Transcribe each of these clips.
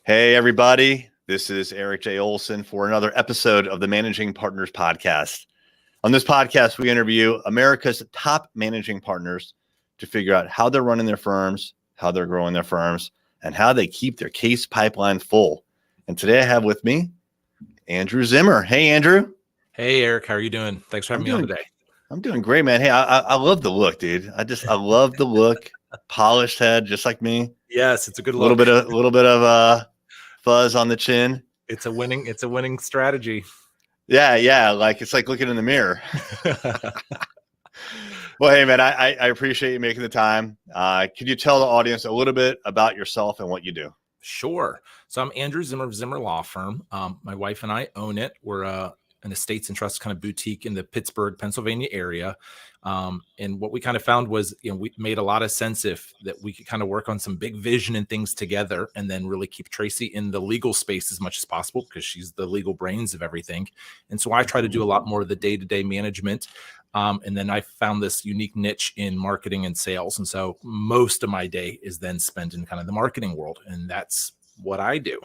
Hey, everybody. This is Erik J. Olson for another episode of the Managing Partners Podcast. On this podcast, we interview America's top managing partners to figure out how they're running their firms, how they're growing their firms, and how they keep their case pipeline full. And today I have with me Andrew Zihmer. Hey, Andrew. Hey, Erik. How are you doing? Thanks for having me on today. I'm doing great, man. Hey, I love the look, dude. I love the look. Polished head, just like me. Yes, it's a good look. A little bit of fuzz on the chin. It's a winning strategy. Yeah. It's like looking in the mirror. Well, hey, man, I appreciate you making the time. Could you tell the audience a little bit about yourself and what you do? Sure. So I'm Andrew Zihmer of Zihmer Law Firm. My wife and I own it. We're an estates and trust kind of boutique in the Pittsburgh, Pennsylvania area. And what we kind of found was, we made a lot of sense that we could kind of work on some big vision and things together and then really keep Tracy in the legal space as much as possible because she's the legal brains of everything. And so I try to do a lot more of the day-to-day management. And then I found this unique niche in marketing and sales. And so most of my day is then spent in kind of the marketing world. And that's what I do.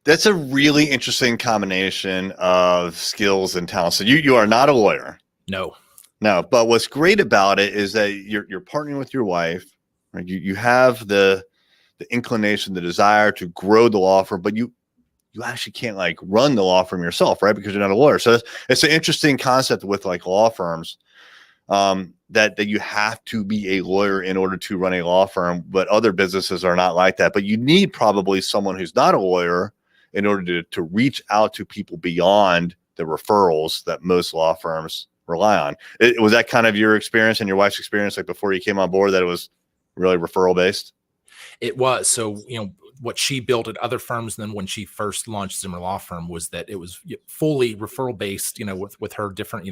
That's a really interesting combination of skills and talent. So you are not a lawyer. No. But what's great about it is that you're partnering with your wife, right? You have the inclination, the desire to grow the law firm, but you actually can't like run the law firm yourself, right? Because you're not a lawyer. So it's an interesting concept with like law firms, that you have to be a lawyer in order to run a law firm, but other businesses are not like that. But you need probably someone who's not a lawyer in order to reach out to people beyond the referrals that most law firms rely on. Was that kind of your experience and your wife's experience, like before you came on board, that it was really referral based? It was. So, what she built at other firms, and then when she first launched Zihmer Law Firm, was that it was fully referral based, with her different,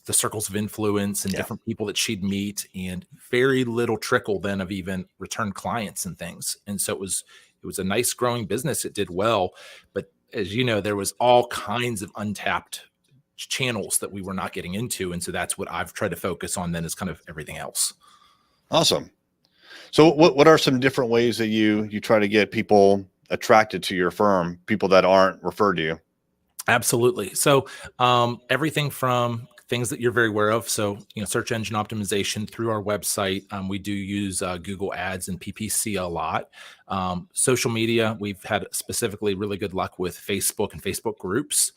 the circles of influence and different people that she'd meet, and very little trickle then of even return clients and things. And so it was a nice growing business. It did well, but as you know, there was all kinds of untapped channels that we were not getting into. And so that's what I've tried to focus on then, is kind of everything else. Awesome. So what are some different ways that you try to get people attracted to your firm, people that aren't referred to you? Absolutely. So everything from things that you're very aware of. So, search engine optimization through our website. We do use Google Ads and PPC a lot. Social media, we've had specifically really good luck with Facebook and Facebook groups.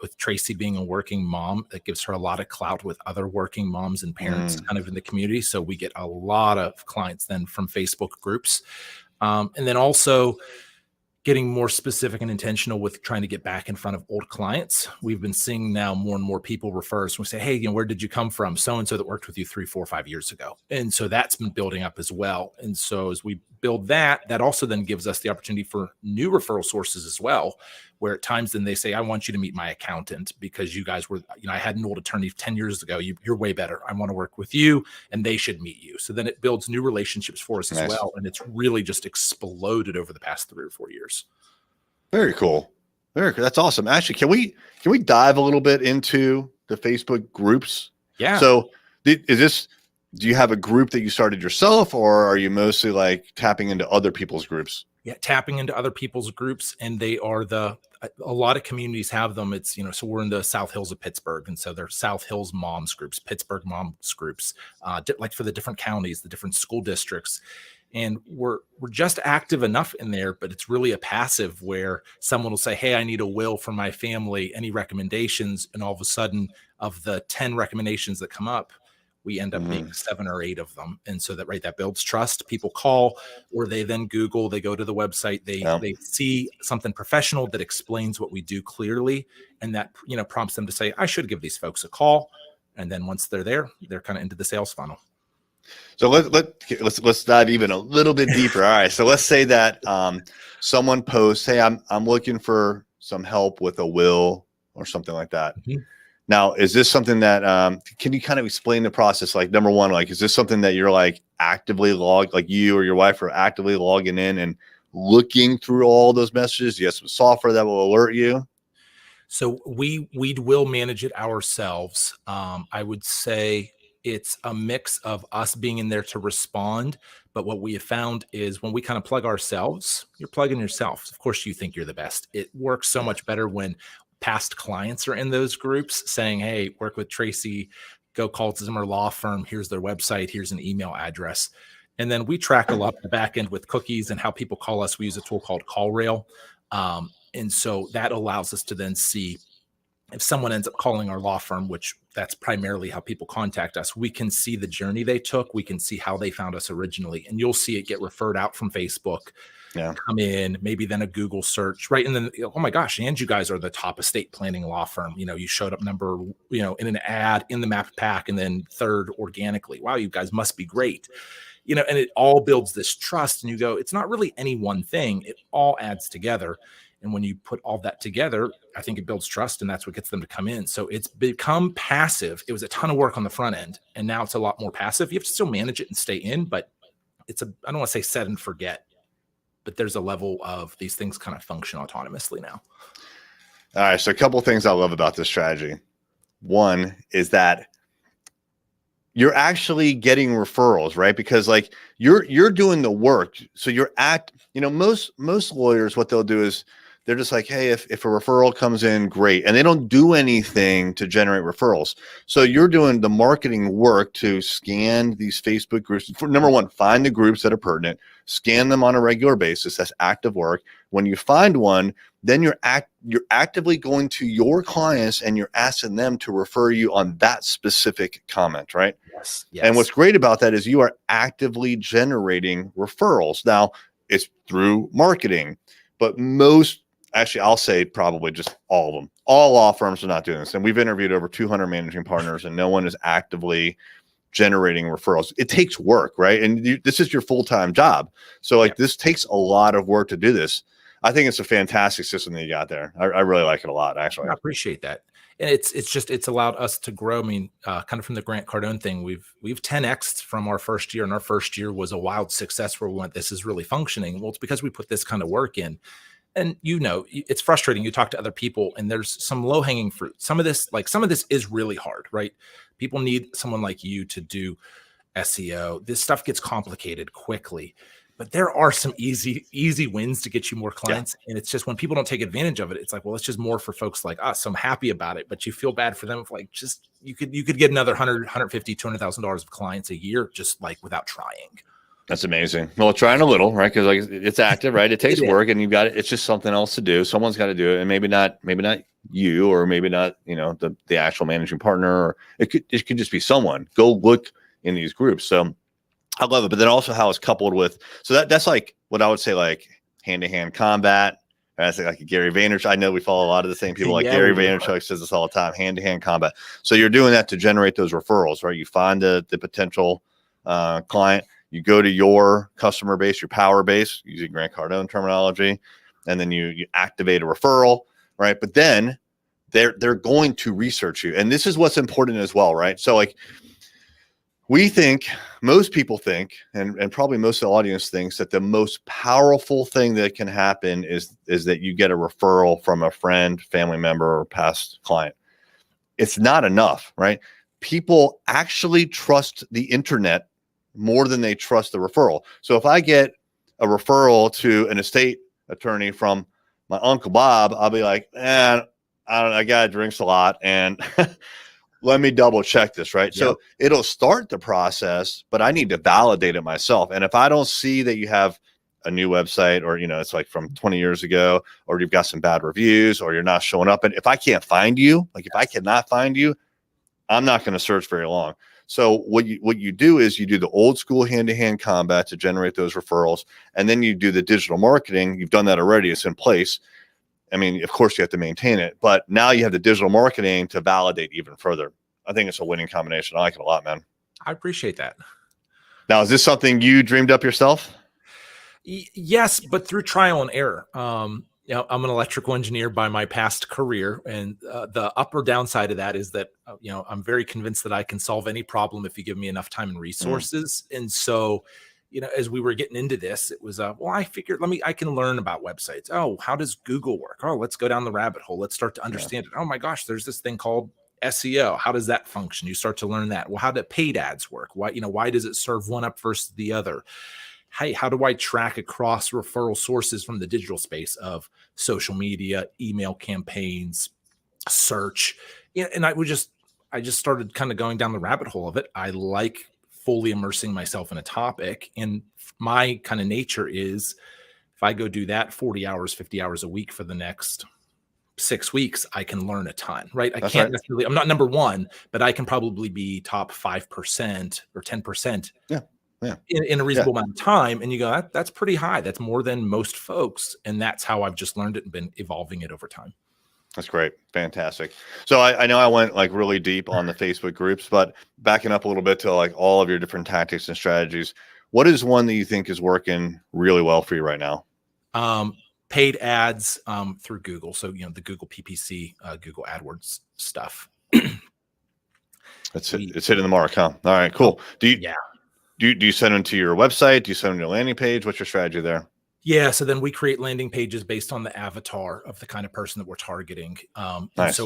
With Tracy being a working mom, that gives her a lot of clout with other working moms and parents kind of in the community. So we get a lot of clients then from Facebook groups. And then also getting more specific and intentional with trying to get back in front of old clients. We've been seeing now more and more people refer us. We say, hey, where did you come from? So-and-so that worked with you 3, 4, 5 years ago. And so that's been building up as well. And so as we build that also then gives us the opportunity for new referral sources as well, where at times then they say, I want you to meet my accountant because you guys were, I had an old attorney 10 years ago. You're way better. I want to work with you, and they should meet you. So then it builds new relationships for us as well. And it's really just exploded over the past 3 or 4 years. Very cool. Very cool. That's awesome. Actually, can we dive a little bit into the Facebook groups? Yeah. So do you have a group that you started yourself, or are you mostly like tapping into other people's groups? Yeah, tapping into other people's groups, and they are a lot of communities have them. It's, so we're in the South Hills of Pittsburgh, and so they're South Hills moms groups, Pittsburgh moms groups, like for the different counties, the different school districts. And we're just active enough in there, but it's really a passive where someone will say, hey, I need a will for my family. Any recommendations? And all of a sudden, of the 10 recommendations that come up, we end up being 7 or 8 of them. And so that builds trust. People call, or they then Google, they go to the website, they see something professional that explains what we do clearly. And that, prompts them to say, I should give these folks a call. And then once they're there, they're kind of into the sales funnel. So let's dive even a little bit deeper. All right. So let's say that someone posts, hey, I'm looking for some help with a will or something like that. Now, is this something that can you kind of explain the process? Like, number one, like, is this something that you're like actively like you or your wife are actively logging in and looking through all those messages? Do you have some software that will alert you? So we will manage it ourselves. I would say It's a mix of us being in there to respond. But what we have found is when we kind of plug ourselves, you're plugging yourself. Of course, you think you're the best. It works so much better when past clients are in those groups saying, hey, work with Tracy, go call Zihmer Law Firm. Here's their website. Here's an email address. And then we track a lot the back end with cookies and how people call us. We use a tool called CallRail. And so that allows us to then see if someone ends up calling our law firm, which that's primarily how people contact us, we can see the journey they took. We can see how they found us originally. And you'll see it get referred out from Facebook, come in, maybe then a Google search, right? And then, oh my gosh, and you guys are the top estate planning law firm. You showed up number, in an ad in the map pack, and then third organically. Wow, you guys must be great. And it all builds this trust. And you go, it's not really any one thing. It all adds together. And when you put all that together, I think it builds trust, and that's what gets them to come in. So it's become passive. It was a ton of work on the front end, and now it's a lot more passive. You have to still manage it and stay in, but I don't want to say set and forget, but there's a level of these things kind of function autonomously now. All right. So a couple of things I love about this strategy. One is that you're actually getting referrals, right? Because like you're doing the work. So you're most lawyers, what they'll do is they're just like, hey, if a referral comes in, great. And they don't do anything to generate referrals. So you're doing the marketing work to scan these Facebook groups. For number one, find the groups that are pertinent, scan them on a regular basis. That's active work. When you find one, then you're actively going to your clients and you're asking them to refer you on that specific comment, right? Yes. And what's great about that is you are actively generating referrals. Now, it's through marketing, but actually, I'll say probably just all of them. All law firms are not doing this. And we've interviewed over 200 managing partners, and no one is actively generating referrals. It takes work, right? And this is your full-time job. So this takes a lot of work to do this. I think it's a fantastic system that you got there. I really like it a lot, actually. I appreciate that. And it's allowed us to grow. I mean, kind of from the Grant Cardone thing, we've 10x'd from our first year, and our first year was a wild success where we went, this is really functioning. Well, it's because we put this kind of work in. And it's frustrating. You talk to other people and there's some low hanging fruit. Some of this is really hard, right? People need someone like you to do SEO. This stuff gets complicated quickly, but there are some easy wins to get you more clients. And it's just when people don't take advantage of it, it's like, well, it's just more for folks like us. So I'm happy about it, but you feel bad for them. If like, just, you could get another $100, $150, $200,000 of clients a year, just like without trying. That's amazing. Well, trying a little, right? Because like it's active, right? It takes work, and you've got it. It's just something else to do. Someone's got to do it, and maybe not you, or maybe not the actual managing partner. Or it could just be someone. Go look in these groups. So I love it. But then also how it's coupled with that's like what I would say like hand-to-hand combat. I say like Gary Vaynerchuk. I know we follow a lot of the same people. Like Gary Vaynerchuk says this all the time: hand-to-hand combat. So you're doing that to generate those referrals, right? You find the potential client. You go to your customer base, your power base, using Grant Cardone terminology, and then you activate a referral, right? But then they're going to research you. And this is what's important as well, right? So like most people think, and probably most of the audience thinks, that the most powerful thing that can happen is that you get a referral from a friend, family member, or past client. It's not enough, right? People actually trust the internet more than they trust the referral. So if I get a referral to an estate attorney from my Uncle Bob, I'll be like, man, I got drinks a lot, and let me double check this, right? Yep. So it'll start the process, but I need to validate it myself. And if I don't see that you have a new website, or it's like from 20 years ago, or you've got some bad reviews, or you're not showing up, and if I can't find you, like if I cannot find you, I'm not going to search very long. So what you do is you do the old school hand-to-hand combat to generate those referrals, and then you do the digital marketing. You've done that already. It's in place. I mean, of course you have to maintain it, but now you have the digital marketing to validate even further. I think it's a winning combination. I like it a lot, man. I appreciate that. Now, is this something you dreamed up yourself? Yes, but through trial and error. I'm an electrical engineer by my past career, and the up or downside of that is that I'm very convinced that I can solve any problem if you give me enough time and resources. And so, as we were getting into this, it was I figured I can learn about websites. Oh, how does Google work? Oh, let's go down the rabbit hole. Let's start to understand it. Oh my gosh, there's this thing called SEO, how does that function? You start to learn that. Well, how do paid ads work? Why does it serve one up versus the other? Hey, how do I track across referral sources from the digital space of social media, email campaigns, search? And I just started kind of going down the rabbit hole of it. I like fully immersing myself in a topic. And my kind of nature is, if I go do that 40 hours, 50 hours a week for the next 6 weeks, I can learn a ton, right? I can't necessarily, I'm not number one, but I can probably be top 5% or 10% in a reasonable amount of time. And you go, that's pretty high. That's more than most folks. And that's how I've just learned it and been evolving it over time. That's great. Fantastic. So I know I went like really deep on the Facebook groups, but backing up a little bit to like all of your different tactics and strategies, what is one that you think is working really well for you right now? Paid ads through Google. So, the Google PPC, Google AdWords stuff. It's hitting the mark, huh? All right, cool. Do you send them to your website? Do you send them to a landing page? What's your strategy there? Yeah. So then we create landing pages based on the avatar of the kind of person that we're targeting. Nice.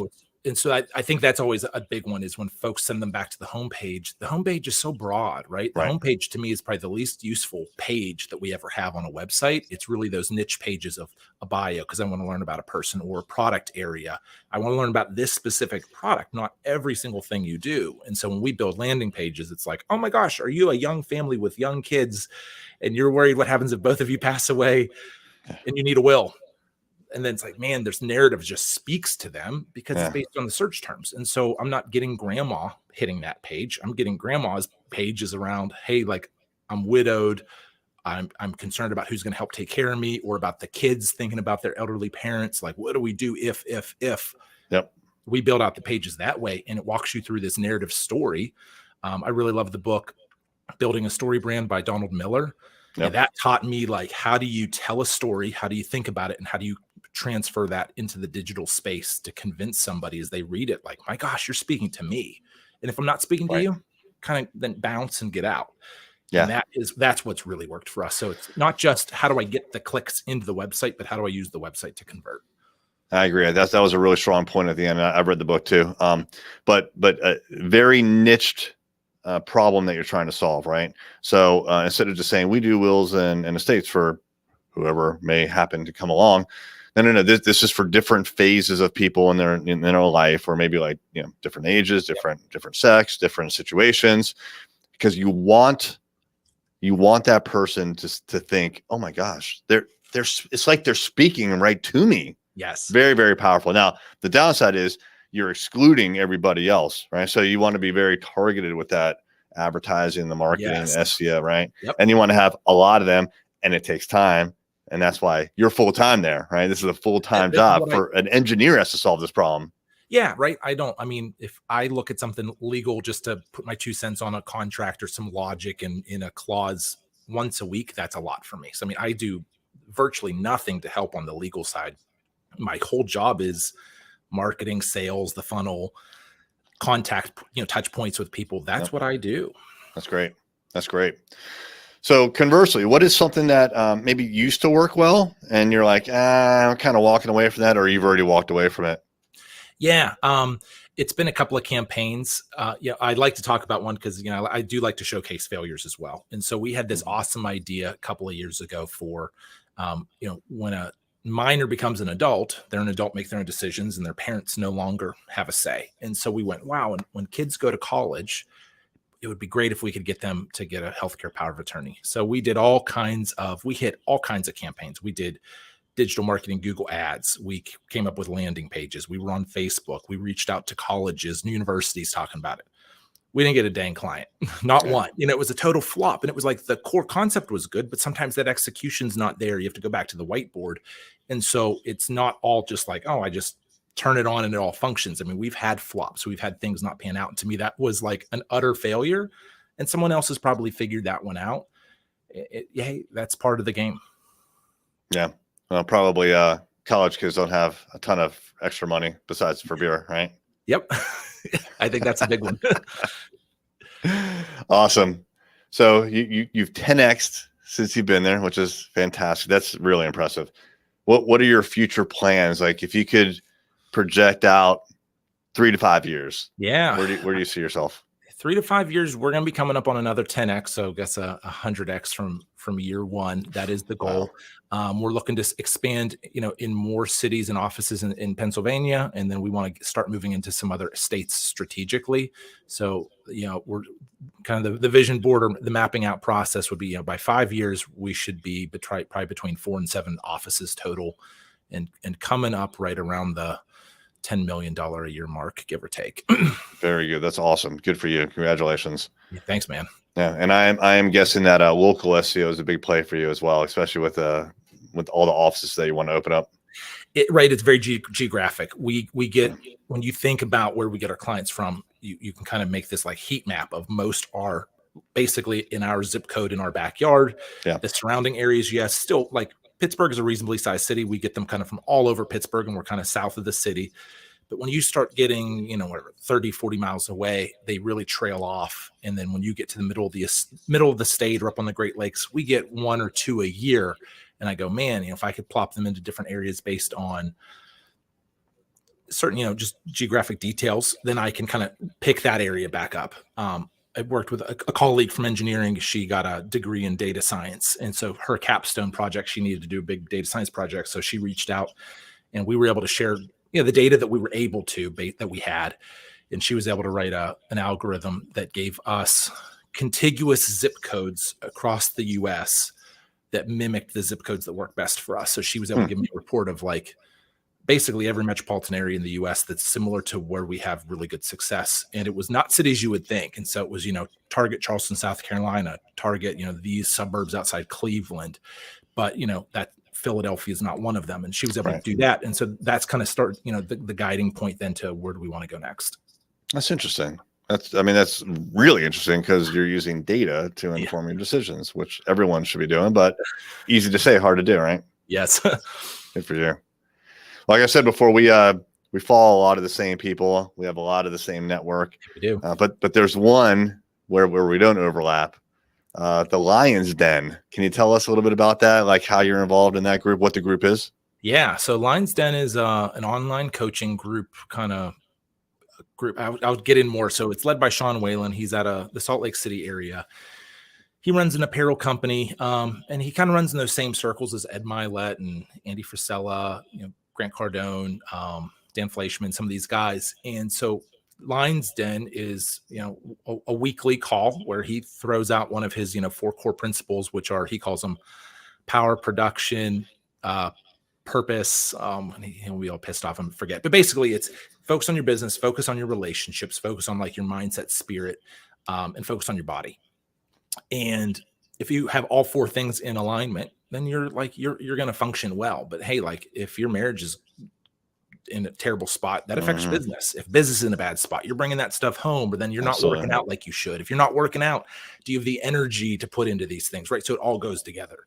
And so I think that's always a big one, is when folks send them back to the homepage. The homepage is so broad, right? The homepage to me is probably the least useful page that we ever have on a website. It's really those niche pages of a bio, because I want to learn about a person or a product area. I want to learn about this specific product, not every single thing you do. And so when we build landing pages, it's like, oh my gosh, are you a young family with young kids and you're worried what happens if both of you pass away and you need a will? And then it's like, man, this narrative just speaks to them because it's based on the search terms. And so I'm not getting grandma hitting that page. I'm getting grandma's pages around, hey, like, I'm widowed. I'm concerned about who's going to help take care of me, or about the kids thinking about their elderly parents. Like, what do we do if? Yep. We build out the pages that way, and it walks you through this narrative story. I really love the book, Building a Story Brand by Donald Miller. Yep. And that taught me, like, how do you tell a story? How do you think about it? And how do you transfer that into the digital space to convince somebody as they read it, like, my gosh, you're speaking to me. And if I'm not speaking to you, kind of then bounce and get out. Yeah. And that's what's really worked for us. So it's not just how do I get the clicks into the website, but how do I use the website to convert? I agree. That was a really strong point at the end. I've read the book too. But a very niched problem that you're trying to solve, right? So instead of just saying we do wills and estates for whoever may happen to come along, no. This is for different phases of people in their life, or maybe like, different ages, different sex, different situations, because you want that person to think, oh my gosh, it's like they're speaking right to me. Yes. Very, very powerful. Now, the downside is you're excluding everybody else, right? So you want to be very targeted with that advertising, the marketing, SEO, right? Yep. And you want to have a lot of them, and it takes time. And that's why you're full-time there, right? This is a full-time job for an engineer has to solve this problem. Yeah, right. If I look at something legal just to put my 2 cents on a contract or some logic in a clause once a week, that's a lot for me. So, I do virtually nothing to help on the legal side. My whole job is marketing, sales, the funnel, contact, touch points with people. That's what I do. That's great. So conversely, what is something that maybe used to work well and you're like, I'm kind of walking away from that, or you've already walked away from it? Yeah. It's been a couple of campaigns. I'd like to talk about one because, I do like to showcase failures as well. And so we had this awesome idea a couple of years ago for, when a minor becomes an adult, they're an adult, make their own decisions, and their parents no longer have a say. And so we went, wow, and when kids go to college, it would be great if we could get them to get a healthcare power of attorney. So we hit all kinds of campaigns. We did digital marketing, Google ads. We came up with landing pages. We were on Facebook. We reached out to colleges, universities talking about it. We didn't get a dang client, not one. It was a total flop. And it was like the core concept was good, but sometimes that execution's not there. You have to go back to the whiteboard. And so it's not all just like, oh, I just turn it on and it all functions. We've had flops. We've had things not pan out. And to me, that was like an utter failure. And someone else has probably figured that one out. Hey, that's part of the game. Yeah. Well, probably college kids don't have a ton of extra money besides for beer, right? Yep. I think that's a big one. Awesome. So you've 10x'd since you've been there, which is fantastic. That's really impressive. What are your future plans? Like, if you could project out 3 to 5 years. Yeah. Where do you see yourself? 3 to 5 years, we're going to be coming up on another 10x. So I guess a 100x from year one. That is the goal. Wow. We're looking to expand, in more cities and offices in Pennsylvania. And then we want to start moving into some other states strategically. So, we're kind of the vision board or the mapping out process would be, by 5 years, we should be probably between 4 and 7 offices total and coming up right around the $10 million a year mark, give or take. Very good. That's awesome. Good for you. Congratulations. Yeah, thanks, man. Yeah, and I am guessing that local SEO is a big play for you as well, especially with all the offices that you want to open up. Right. It's very geographic. We get, when you think about where we get our clients from, you can kind of make this like heat map of most are basically in our zip code in our backyard. Yeah. The surrounding areas, yes, still like Pittsburgh is a reasonably sized city. We get them kind of from all over Pittsburgh, and we're kind of south of the city. But when you start getting, 30, 40 miles away, they really trail off. And then when you get to the middle of the state or up on the Great Lakes, we get 1 or 2 a year. And I go, man, if I could plop them into different areas based on certain, just geographic details, then I can kind of pick that area back up. I worked with a colleague from engineering. She got a degree in data science. And so her capstone project, she needed to do a big data science project. So she reached out and we were able to share, the data that we were able to, that we had. And she was able to write an algorithm that gave us contiguous zip codes across the US that mimicked the zip codes that work best for us. So she was able to give me a report of like basically every metropolitan area in the US that's similar to where we have really good success. And it was not cities you would think. And so it was, target Charleston, South Carolina, target, these suburbs outside Cleveland, but that Philadelphia is not one of them. And she was able to do that. And so that's kind of the guiding point then to where do we want to go next? That's interesting. That's really interesting because you're using data to inform your decisions, which everyone should be doing, but easy to say, hard to do, right? Yes. Good for you. Like I said before, we follow a lot of the same people. We have a lot of the same network. We do. But there's one where we don't overlap. The Lion's Den. Can you tell us a little bit about that? Like how you're involved in that group, what the group is? Yeah. So Lion's Den is an online coaching group kind of group. I'll get in more. So it's led by Sean Whalen. He's at the Salt Lake City area. He runs an apparel company, and he kind of runs in those same circles as Ed Milet and Andy Frisella, Grant Cardone, Dan Fleischman, some of these guys. And so Lion's Den is, a weekly call where he throws out one of his, 4 core principles, which are, he calls them power, production, purpose. And he'll be all pissed off and forget. But basically it's focus on your business, focus on your relationships, focus on like your mindset, spirit, and focus on your body. And if you have all 4 things in alignment, then you're going to function well. But hey, like if your marriage is in a terrible spot, that affects business. If business is in a bad spot, you're bringing that stuff home, but then you're not working out like you should. If you're not working out, do you have the energy to put into these things? Right. So it all goes together.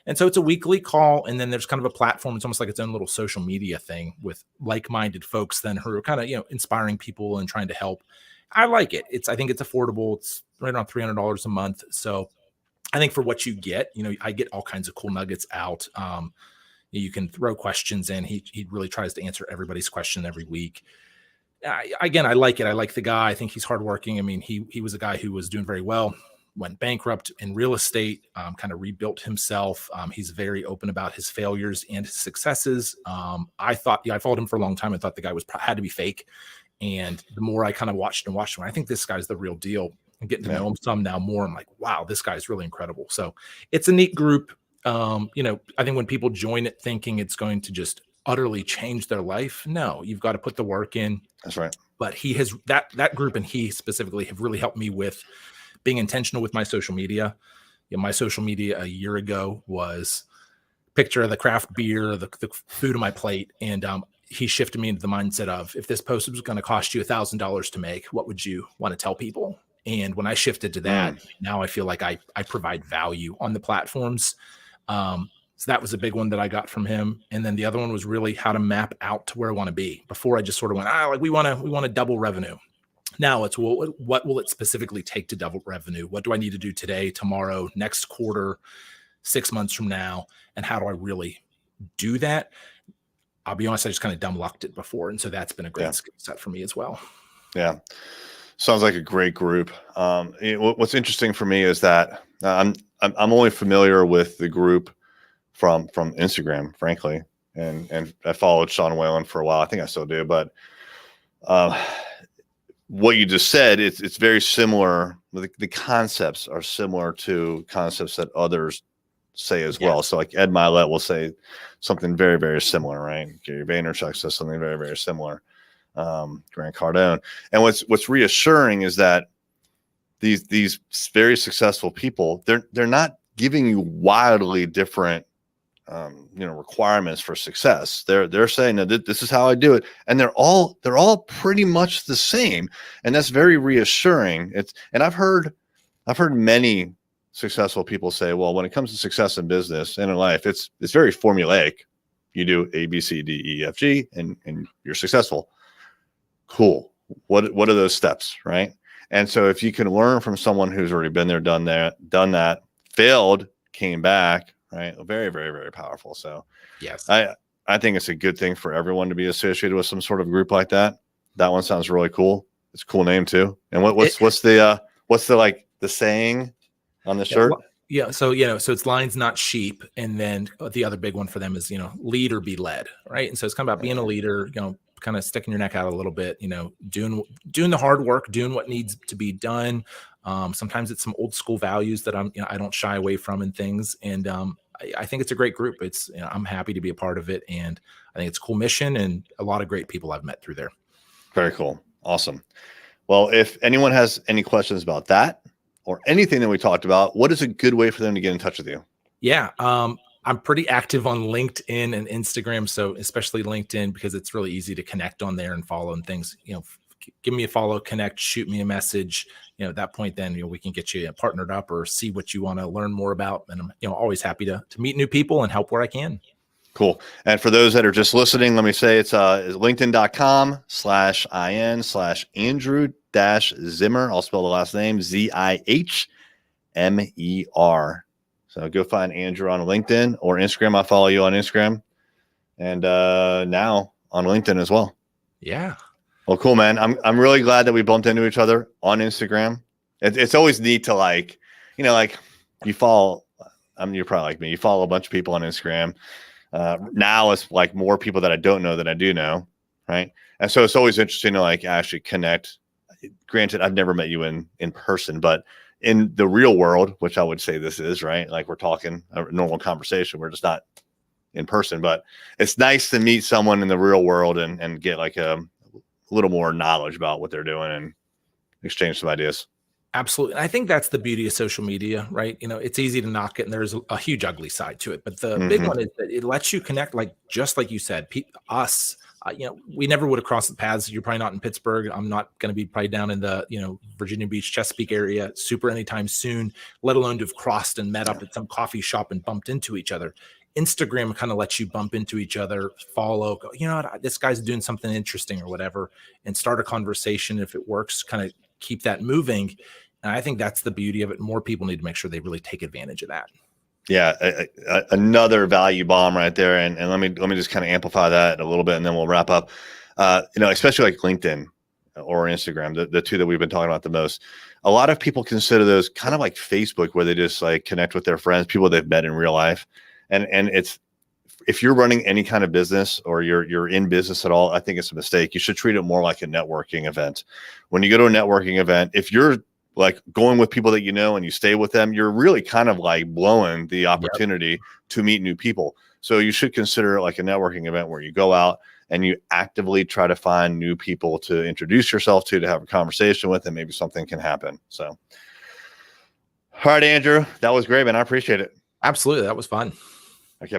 And so it's a weekly call. And then there's kind of a platform. It's almost like its own little social media thing with like-minded folks then who are kind of, inspiring people and trying to help. I like it. I think it's affordable. It's right around $300 a month. So I think for what you get, I get all kinds of cool nuggets out. You can throw questions in. He really tries to answer everybody's question every week. I like it. I like the guy. I think he's hardworking. I mean, he was a guy who was doing very well, went bankrupt in real estate, kind of rebuilt himself. He's very open about his failures and his successes. I followed him for a long time. I thought the guy had to be fake. And the more I kind of watched him, I think this guy's the real deal. I'm getting to know him some now more. I'm like, wow, this guy's really incredible. So it's a neat group. I think when people join it thinking it's going to just utterly change their life, no, you've got to put the work in. That's right. But he has that group, and he specifically have really helped me with being intentional with my social media. My social media a year ago was picture of the craft beer, the food on my plate. And he shifted me into the mindset of, if this post was going to cost you $1,000 to make, what would you want to tell people? And when I shifted to that, now I feel like I provide value on the platforms. So that was a big one that I got from him. And then the other one was really how to map out to where I want to be. Before I just sort of went, we want to double revenue. Now it's, well, what will it specifically take to double revenue? What do I need to do today, tomorrow, next quarter, 6 months from now? And how do I really do that? I'll be honest, I just kind of dumb lucked it before. And so that's been a great Yeah. skill set for me as well. Yeah. Sounds like a great group. What's interesting for me is that I'm only familiar with the group from Instagram, frankly, and I followed Sean Whalen for a while. I think I still do, but what you just said, it's very similar. The concepts are similar to concepts that others say as well. So like Ed Milet will say something very, very similar, right? Gary Vaynerchuk says something very, very similar. Grant Cardone. And what's reassuring is that these very successful people, they're not giving you wildly different requirements for success. They're saying that this is how I do it, and they're all pretty much the same, and that's very reassuring. And I've heard many successful people say, well, when it comes to success in business and in life, it's very formulaic. You do A, B, C, D, E, F, G, and you're successful. Cool. What are those steps, right? And so if you can learn from someone who's already been there, done that, failed, came back, right? Very, very, very powerful. So yes, I think it's a good thing for everyone to be associated with some sort of group like that. That one sounds really cool. It's a cool name too. And what's the saying on the shirt? Yeah. So, so it's lions, not sheep. And then the other big one for them is, lead or be led. Right. And so it's kind of about being a leader, kind of sticking your neck out a little bit, doing the hard work, doing what needs to be done. Sometimes it's some old school values that I don't shy away from and things. And I think it's a great group. It's, I'm happy to be a part of it. And I think it's a cool mission and a lot of great people I've met through there. Very cool. Awesome. Well, if anyone has any questions about that or anything that we talked about, what is a good way for them to get in touch with you? Yeah. I'm pretty active on LinkedIn and Instagram. So especially LinkedIn, because it's really easy to connect on there and follow and things, give me a follow, connect, shoot me a message. At that point, then, we can get you partnered up or see what you want to learn more about. And I'm, always happy to meet new people and help where I can. Cool. And for those that are just listening, let me say it's linkedin.com/Andrew-Zihmer. I'll spell the last name Zihmer. So go find Andrew on LinkedIn or Instagram. I follow you on Instagram and now on LinkedIn as well. Yeah. Well, cool, man. I'm really glad that we bumped into each other on Instagram. It's always neat to you follow. You're probably like me. You follow a bunch of people on Instagram. Now it's like more people that I don't know that I do know, right? And so it's always interesting to actually connect. Granted, I've never met you in person, but in the real world, which I would say this is, right? Like we're talking a normal conversation. We're just not in person, but it's nice to meet someone in the real world and get a little more knowledge about what they're doing and exchange some ideas. Absolutely. I think that's the beauty of social media, right? It's easy to knock it and there's a huge ugly side to it. But the big one is that it lets you connect, just like you said, us. We never would have crossed the paths. You're probably not in Pittsburgh. I'm not going to be probably down in the, Virginia Beach, Chesapeake area super anytime soon, let alone to have crossed and met up at some coffee shop and bumped into each other. Instagram kind of lets you bump into each other, follow, go, this guy's doing something interesting or whatever, and start a conversation. If it works, kind of keep that moving. And I think that's the beauty of it. More people need to make sure they really take advantage of that. Yeah, another value bomb right there. And let me just kind of amplify that a little bit, and then we'll wrap up. Especially like LinkedIn or Instagram, the two that we've been talking about the most. A lot of people consider those kind of like Facebook, where they just connect with their friends, people they've met in real life. And it's, if you're running any kind of business or you're in business at all, I think it's a mistake. You should treat it more like a networking event. When you go to a networking event, if you're going with people that and you stay with them, you're really kind of blowing the opportunity to meet new people. So you should consider it like a networking event where you go out and you actively try to find new people to introduce yourself to have a conversation with, and maybe something can happen. So, all right, Andrew, that was great, man. I appreciate it. Absolutely. That was fun.